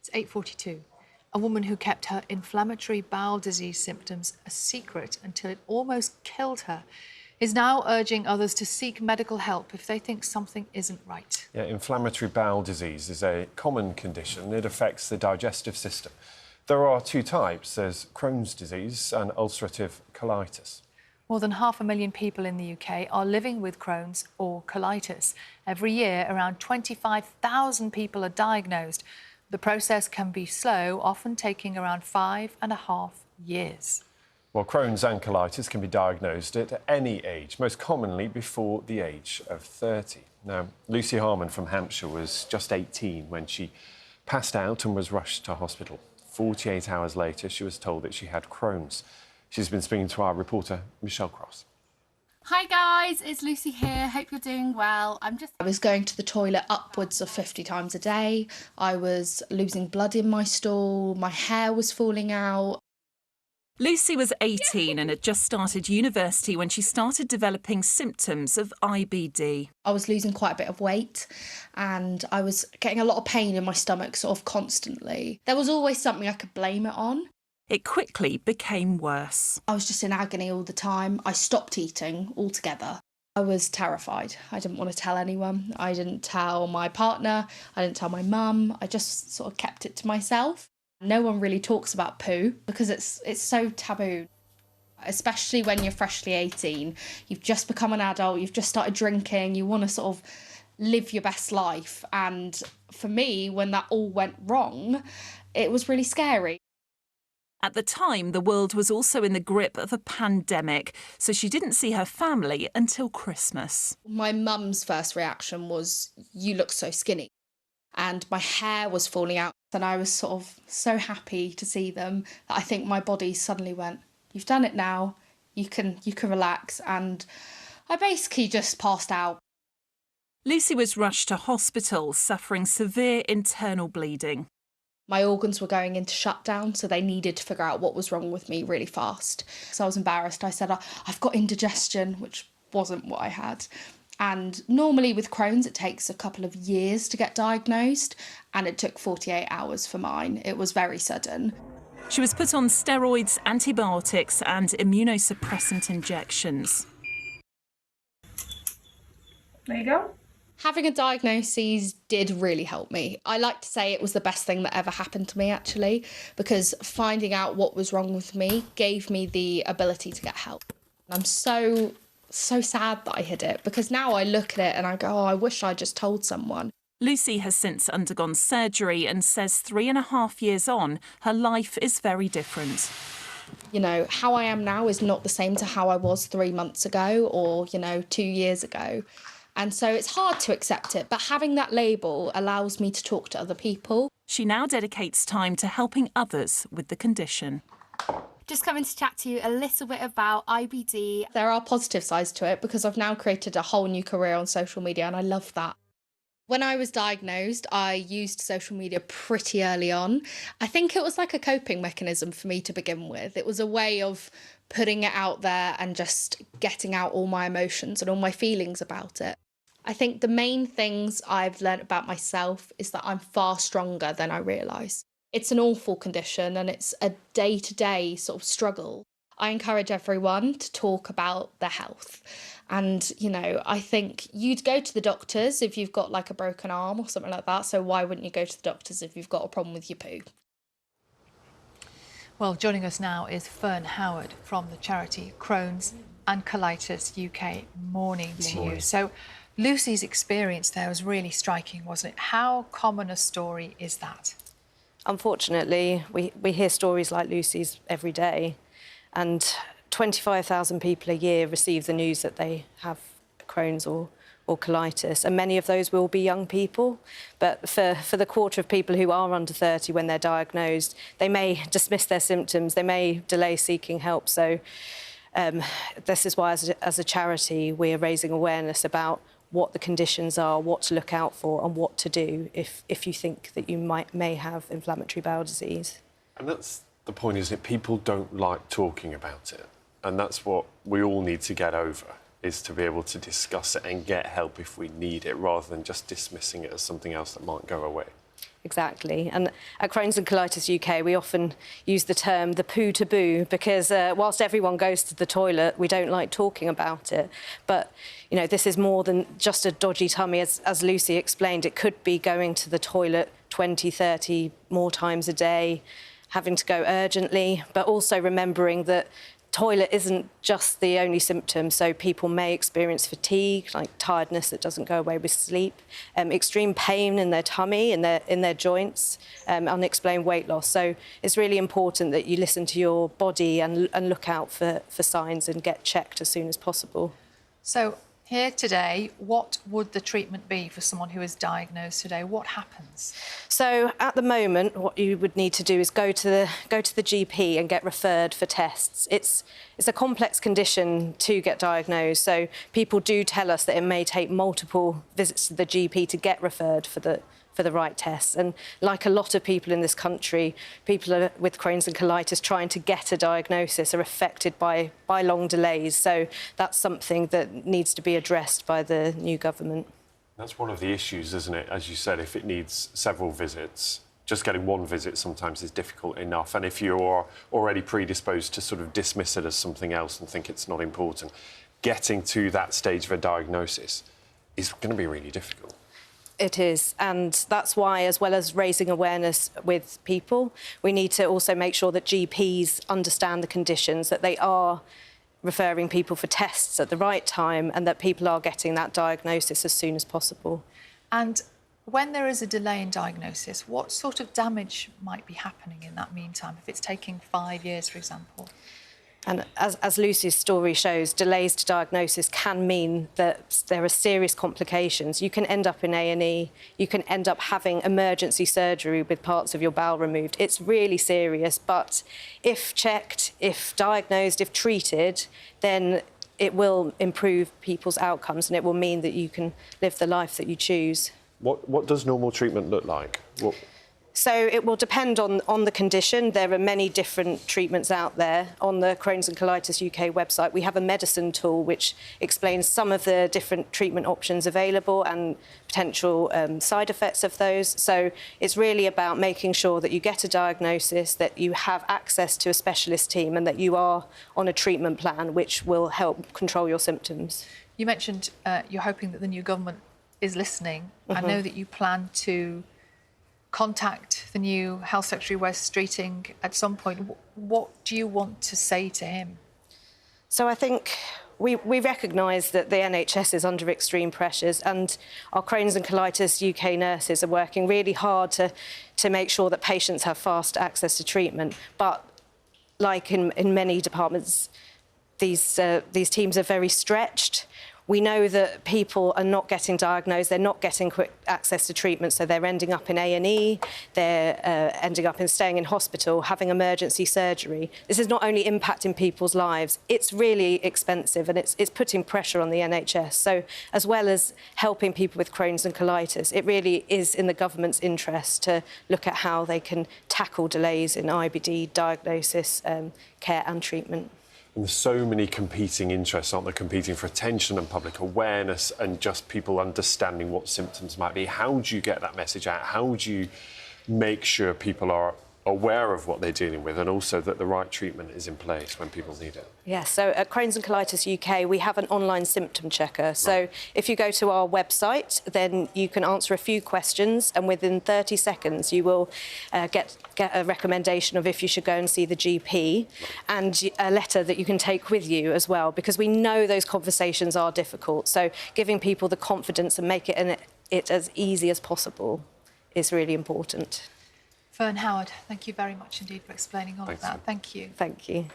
It's 8:42. A woman who kept her inflammatory bowel disease symptoms a secret until it almost killed her is now urging others to seek medical help if they think something isn't right. Yeah, inflammatory bowel disease is a common condition. It affects the digestive system. There are two types. There's Crohn's disease and ulcerative colitis. More than 500,000 people in the UK are living with Crohn's or colitis. Every year, around 25,000 people are diagnosed. The process can be slow, often taking around 5.5 years. Well, Crohn's and colitis can be diagnosed at any age, most commonly before the age of 30. Now, Lucy Harmon from Hampshire was just 18 when she passed out and was rushed to hospital. 48 hours later, she was told that she had Crohn's. She's been speaking to our reporter, Michelle Cross. Hi guys, it's Lucy here. Hope you're doing well. I was going to the toilet upwards of 50 times a day. I was losing blood in my stool. My hair was falling out. Lucy was 18 and had just started university when she started developing symptoms of IBD. I was losing quite a bit of weight and I was getting a lot of pain in my stomach sort of constantly. There was always something I could blame it on. It quickly became worse. I was just in agony all the time. I stopped eating altogether. I was terrified. I didn't want to tell anyone. I didn't tell my partner. I didn't tell my mum. I just sort of kept it to myself. No one really talks about poo because it's so taboo, especially when you're freshly 18. You've just become an adult, you've just started drinking, you want to sort of live your best life. And for me, when that all went wrong, it was really scary. At the time, the world was also in the grip of a pandemic, so she didn't see her family until Christmas. My mum's first reaction was, "You look so skinny." And my hair was falling out. And I was sort of so happy to see them that I think my body suddenly went, "You've done it now, you can relax." And I basically just passed out. Lucy was rushed to hospital, suffering severe internal bleeding. My organs were going into shutdown, so they needed to figure out what was wrong with me really fast. So I was embarrassed. I said, "I've got indigestion," which wasn't what I had. And normally with Crohn's, it takes a couple of years to get diagnosed, and it took 48 hours for mine. It was very sudden. She was put on steroids, antibiotics and immunosuppressant injections. There you go. Having a diagnosis did really help me. I like to say it was the best thing that ever happened to me, actually, because finding out what was wrong with me gave me the ability to get help. I'm so sad that I hid it, because now I look at it and I go, "Oh, I wish I just told someone." Lucy has since undergone surgery and says 3.5 years on, her life is very different. You know, how I am now is not the same to how I was 3 months ago or, 2 years ago. And so it's hard to accept it, but having that label allows me to talk to other people. She now dedicates time to helping others with the condition. Just coming to chat to you a little bit about IBD. There are positive sides to it because I've now created a whole new career on social media and I love that. When I was diagnosed, I used social media pretty early on. I think it was like a coping mechanism for me to begin with. It was a way of putting it out there and just getting out all my emotions and all my feelings about it. I think the main things I've learnt about myself is that I'm far stronger than I realise. It's an awful condition and it's a day-to-day sort of struggle. I encourage everyone to talk about their health. And, I think you'd go to the doctors if you've got like a broken arm or something like that. So why wouldn't you go to the doctors if you've got a problem with your poo? Well, joining us now is Fern Howard from the charity Crohn's and Colitis UK. Morning to you. So Lucy's experience there was really striking, wasn't it? How common a story is that? Unfortunately, we hear stories like Lucy's every day, and 25,000 people a year receive the news that they have Crohn's or colitis, and many of those will be young people. But for the quarter of people who are under 30 when they're diagnosed, they may dismiss their symptoms, they may delay seeking help. So this is why, as a charity, we're raising awareness about what the conditions are, what to look out for and what to do if you think that you may have inflammatory bowel disease. And that's the point, isn't it? People don't like talking about it. And that's what we all need to get over, is to be able to discuss it and get help if we need it, rather than just dismissing it as something else that might go away. Exactly. And at Crohn's and Colitis UK, we often use the term the poo taboo because whilst everyone goes to the toilet, we don't like talking about it. But, you know, this is more than just a dodgy tummy. As Lucy explained, it could be going to the toilet 20, 30 more times a day, having to go urgently, but also remembering that toilet isn't just the only symptom, so people may experience fatigue, like tiredness that doesn't go away with sleep, extreme pain in their tummy, in their joints, unexplained weight loss. So it's really important that you listen to your body and look out for signs and get checked as soon as possible. So here today, what would the treatment be for someone who is diagnosed today? What happens? So at the moment, what you would need to do is go to the GP and get referred for tests. It's a complex condition to get diagnosed, so people do tell us that it may take multiple visits to the GP to get referred for the right tests. And like a lot of people in this country, people with Crohn's and colitis trying to get a diagnosis are affected by long delays. So that's something that needs to be addressed by the new government. That's one of the issues, isn't it? As you said, if it needs several visits, just getting one visit sometimes is difficult enough. And if you're already predisposed to sort of dismiss it as something else and think it's not important, getting to that stage of a diagnosis is going to be really difficult. It is, and that's why, as well as raising awareness with people, we need to also make sure that GPs understand the conditions, that they are referring people for tests at the right time and that people are getting that diagnosis as soon as possible. And when there is a delay in diagnosis, what sort of damage might be happening in that meantime, if it's taking 5 years, for example? And as Lucy's story shows, delays to diagnosis can mean that there are serious complications. You can end up in A&E, you can end up having emergency surgery with parts of your bowel removed. It's really serious, but if checked, if diagnosed, if treated, then it will improve people's outcomes and it will mean that you can live the life that you choose. What does normal treatment look like? So it will depend on the condition. There are many different treatments out there. On the Crohn's and Colitis UK website, we have a medicine tool which explains some of the different treatment options available and potential side effects of those. So it's really about making sure that you get a diagnosis, that you have access to a specialist team and that you are on a treatment plan which will help control your symptoms. You mentioned you're hoping that the new government is listening. I know that you plan to contact the new Health Secretary, Wes Streeting, at some point. What do you want to say to him? So I think we recognise that the NHS is under extreme pressures and our Crohn's and Colitis UK nurses are working really hard to make sure that patients have fast access to treatment. But like in many departments, these teams are very stretched. We know that people are not getting diagnosed, they're not getting quick access to treatment, so they're ending up in A&E, they're ending up staying in hospital, having emergency surgery. This is not only impacting people's lives, it's really expensive and it's putting pressure on the NHS. So as well as helping people with Crohn's and colitis, it really is in the government's interest to look at how they can tackle delays in IBD diagnosis, care and treatment. And there's so many competing interests, aren't there? Competing for attention and public awareness and just people understanding what symptoms might be. How do you get that message out? How do you make sure people are aware of what they're dealing with and also that the right treatment is in place when people need it? Yes, so at Crohn's and Colitis UK, we have an online symptom checker. So if you go to our website, then you can answer a few questions and within 30 seconds you will get a recommendation of if you should go and see the GP and a letter that you can take with you as well, because we know those conversations are difficult. So giving people the confidence and make it as easy as possible is really important. Fern Howard, thank you very much indeed for explaining all of that. Thank you. Thank you.